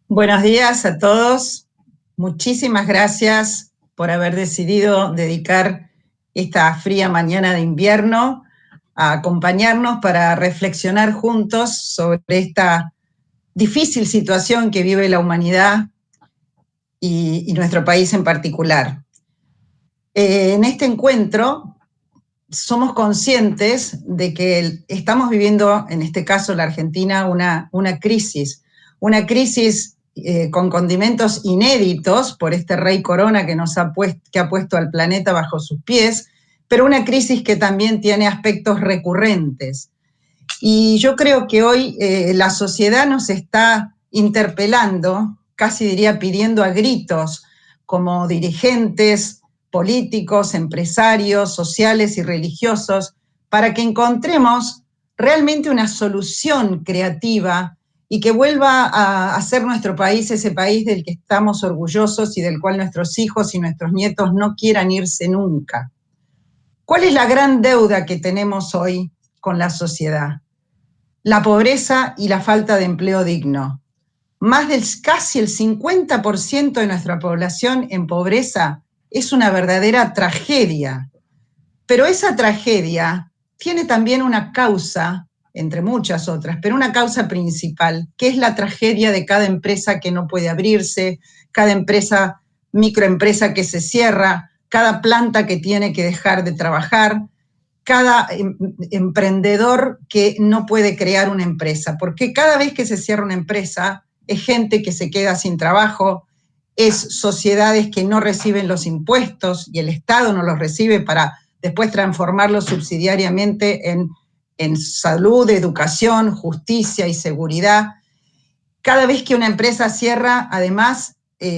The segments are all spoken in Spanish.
Buenos días a todos. Muchísimas gracias por haber decidido dedicar esta fría mañana de invierno a acompañarnos para reflexionar juntos sobre esta difícil situación que vive la humanidad y nuestro país en particular. En este encuentro somos conscientes de que estamos viviendo, en este caso la Argentina, una crisis con condimentos inéditos por este rey corona que ha puesto al planeta bajo sus pies, pero una crisis que también tiene aspectos recurrentes. Y yo creo que hoy la sociedad nos está interpelando, casi diría pidiendo a gritos, como dirigentes políticos, empresarios, sociales y religiosos, para que encontremos realmente una solución creativa y que vuelva a hacer nuestro país ese país del que estamos orgullosos y del cual nuestros hijos y nuestros nietos no quieran irse nunca. ¿Cuál es la gran deuda que tenemos hoy con la sociedad? La pobreza y la falta de empleo digno. Casi el 50% de nuestra población en pobreza es una verdadera tragedia. Pero esa tragedia tiene también una causa, entre muchas otras, pero una causa principal, que es la tragedia de cada empresa que no puede abrirse, cada microempresa que se cierra, cada planta que tiene que dejar de trabajar, cada emprendedor que no puede crear una empresa, porque cada vez que se cierra una empresa es gente que se queda sin trabajo, es sociedades que no reciben los impuestos y el Estado no los recibe para después transformarlos subsidiariamente en salud, educación, justicia y seguridad. Cada vez que una empresa cierra, además,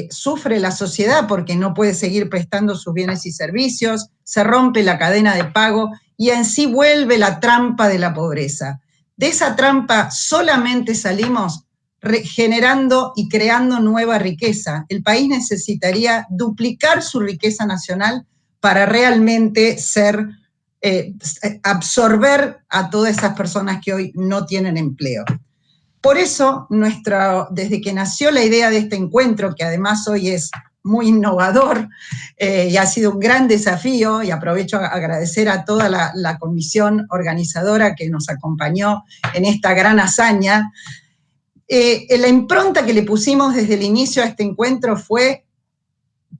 sufre la sociedad porque no puede seguir prestando sus bienes y servicios, se rompe la cadena de pago y en sí vuelve la trampa de la pobreza. De esa trampa solamente salimos generando y creando nueva riqueza. El país necesitaría duplicar su riqueza nacional para realmente absorber a todas esas personas que hoy no tienen empleo. Por eso, desde que nació la idea de este encuentro, que además hoy es muy innovador y ha sido un gran desafío, y aprovecho a agradecer a toda la comisión organizadora que nos acompañó en esta gran hazaña, la impronta que le pusimos desde el inicio a este encuentro fue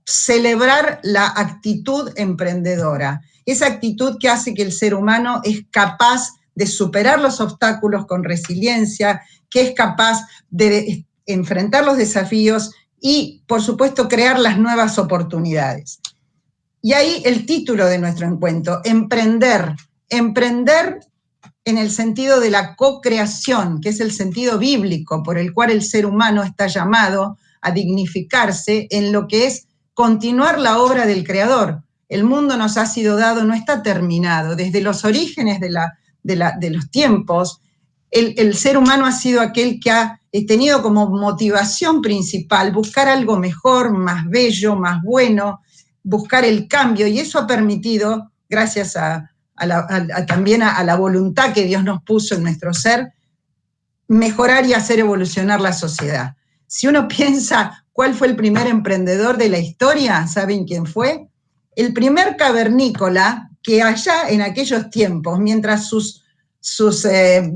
celebrar la actitud emprendedora, esa actitud que hace que el ser humano es capaz de superar los obstáculos con resiliencia, que es capaz de enfrentar los desafíos y, por supuesto, crear las nuevas oportunidades. Y ahí el título de nuestro encuentro, emprender. Emprender en el sentido de la co-creación, que es el sentido bíblico por el cual el ser humano está llamado a dignificarse en lo que es continuar la obra del Creador. El mundo nos ha sido dado, no está terminado. Desde los orígenes de los tiempos, el ser humano ha sido aquel que ha tenido como motivación principal buscar algo mejor, más bello, más bueno, buscar el cambio, y eso ha permitido, gracias también a la voluntad que Dios nos puso en nuestro ser, mejorar y hacer evolucionar la sociedad. Si uno piensa cuál fue el primer emprendedor de la historia, ¿saben quién fue? El primer cavernícola que allá en aquellos tiempos, mientras sus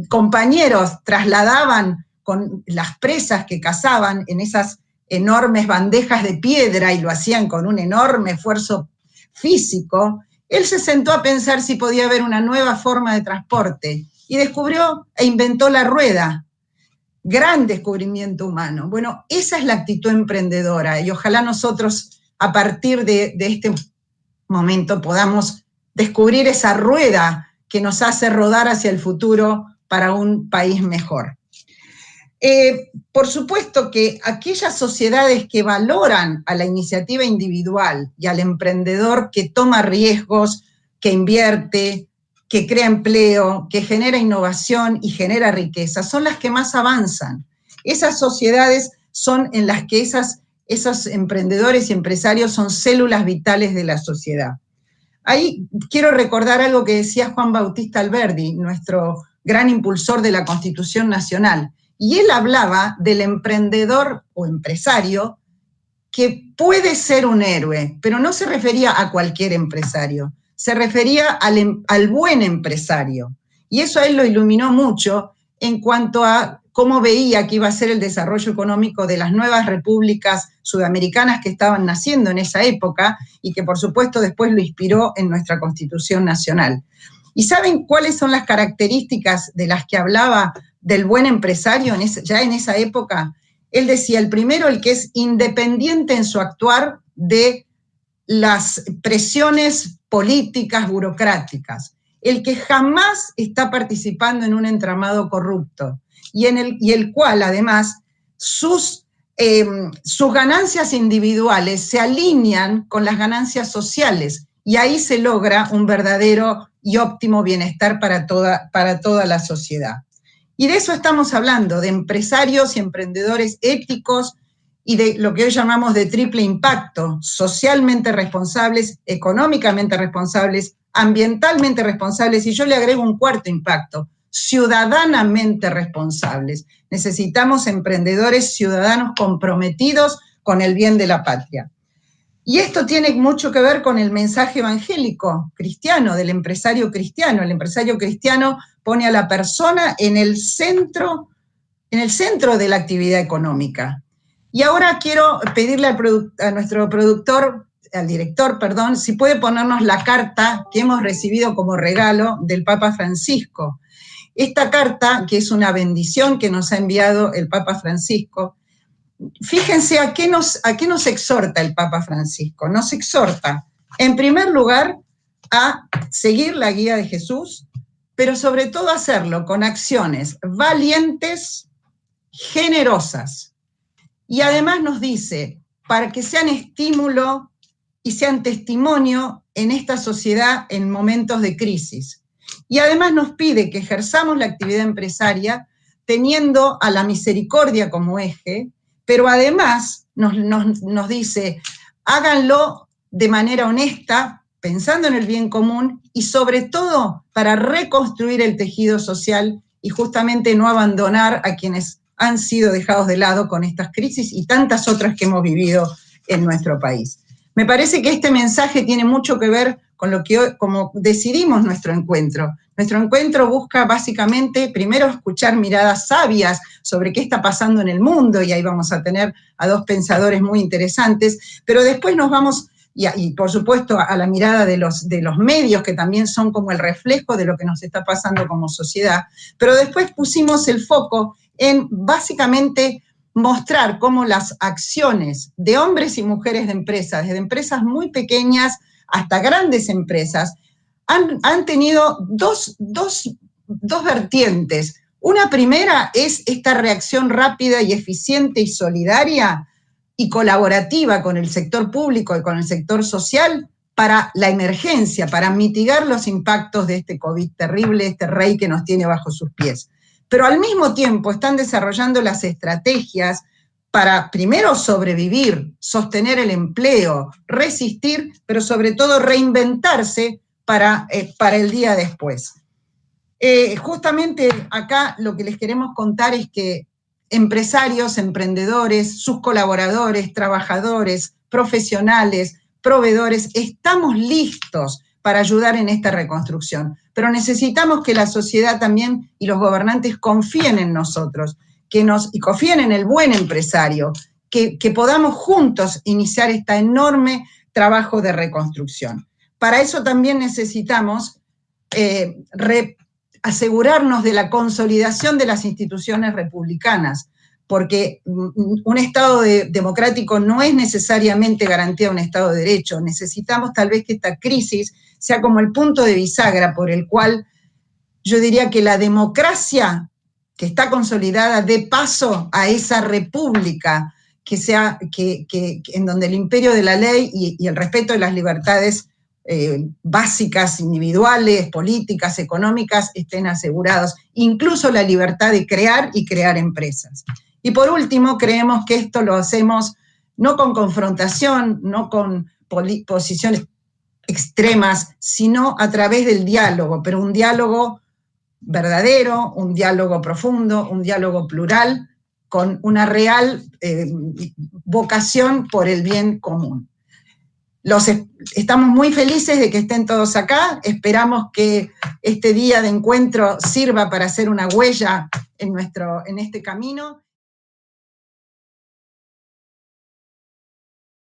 compañeros trasladaban con las presas que cazaban en esas enormes bandejas de piedra y lo hacían con un enorme esfuerzo físico, él se sentó a pensar si podía haber una nueva forma de transporte y descubrió e inventó la rueda. Gran descubrimiento humano. Bueno, esa es la actitud emprendedora y ojalá nosotros a partir de este momento podamos descubrir esa rueda que nos hace rodar hacia el futuro para un país mejor. Por supuesto que aquellas sociedades que valoran a la iniciativa individual y al emprendedor que toma riesgos, que invierte, que crea empleo, que genera innovación y genera riqueza, son las que más avanzan. Esas sociedades son en las que esos emprendedores y empresarios son células vitales de la sociedad. Ahí quiero recordar algo que decía Juan Bautista Alberdi, nuestro gran impulsor de la Constitución Nacional, Y él hablaba del emprendedor o empresario que puede ser un héroe, pero no se refería a cualquier empresario, se refería al buen empresario. Y eso a él lo iluminó mucho en cuanto a cómo veía que iba a ser el desarrollo económico de las nuevas repúblicas sudamericanas que estaban naciendo en esa época y que por supuesto después lo inspiró en nuestra Constitución Nacional. ¿Y saben cuáles son las características de las que hablaba del buen empresario ya en esa época? Él decía, el primero, el que es independiente en su actuar de las presiones políticas, burocráticas, el que jamás está participando en un entramado corrupto y el cual, además, sus ganancias individuales se alinean con las ganancias sociales y ahí se logra un verdadero y óptimo bienestar para toda la sociedad. Y de eso estamos hablando, de empresarios y emprendedores éticos y de lo que hoy llamamos de triple impacto, socialmente responsables, económicamente responsables, ambientalmente responsables, y yo le agrego un cuarto impacto, ciudadanamente responsables. Necesitamos emprendedores ciudadanos comprometidos con el bien de la patria. Y esto tiene mucho que ver con el mensaje evangélico cristiano, del empresario cristiano. El empresario cristiano pone a la persona en el centro de la actividad económica. Y ahora quiero pedirle a nuestro productor, al director, perdón, si puede ponernos la carta que hemos recibido como regalo del Papa Francisco. Esta carta, que es una bendición que nos ha enviado el Papa Francisco, fíjense a qué nos exhorta el Papa Francisco. Nos exhorta, en primer lugar, a seguir la guía de Jesús, pero sobre todo a hacerlo con acciones valientes, generosas. Y además nos dice, para que sean estímulo y sean testimonio en esta sociedad en momentos de crisis. Y además nos pide que ejerzamos la actividad empresaria teniendo a la misericordia como eje, pero además nos dice, háganlo de manera honesta, pensando en el bien común y sobre todo para reconstruir el tejido social y justamente no abandonar a quienes han sido dejados de lado con estas crisis y tantas otras que hemos vivido en nuestro país. Me parece que este mensaje tiene mucho que ver con lo que hoy, como decidimos nuestro encuentro. Nuestro encuentro busca básicamente, primero, escuchar miradas sabias sobre qué está pasando en el mundo, y ahí vamos a tener a dos pensadores muy interesantes, pero después nos vamos, y por supuesto a la mirada de los medios, que también son como el reflejo de lo que nos está pasando como sociedad, pero después pusimos el foco en básicamente mostrar cómo las acciones de hombres y mujeres de empresas, desde empresas muy pequeñas hasta grandes empresas, han tenido dos vertientes. Una primera es esta reacción rápida y eficiente y solidaria y colaborativa con el sector público y con el sector social para la emergencia, para mitigar los impactos de este COVID terrible, este rey que nos tiene bajo sus pies. Pero al mismo tiempo están desarrollando las estrategias para primero sobrevivir, sostener el empleo, resistir, pero sobre todo reinventarse para el día después. Justamente acá lo que les queremos contar es que empresarios, emprendedores, sus colaboradores, trabajadores, profesionales, proveedores, estamos listos para ayudar en esta reconstrucción, pero necesitamos que la sociedad también y los gobernantes confíen en nosotros, y confíen en el buen empresario, que podamos juntos iniciar este enorme trabajo de reconstrucción. Para eso también necesitamos asegurarnos de la consolidación de las instituciones republicanas, porque un Estado democrático no es necesariamente garantía de un Estado de Derecho. Necesitamos tal vez que esta crisis sea como el punto de bisagra por el cual yo diría que la democracia que está consolidada dé paso a esa república en donde el imperio de la ley y el respeto de las libertades básicas, individuales, políticas, económicas, estén asegurados, incluso la libertad de crear y crear empresas. Y por último, creemos que esto lo hacemos no con confrontación, no con posiciones extremas, sino a través del diálogo, pero un diálogo verdadero, un diálogo profundo, un diálogo plural, con una real vocación por el bien común. Estamos muy felices de que estén todos acá, esperamos que este día de encuentro sirva para hacer una huella en este camino.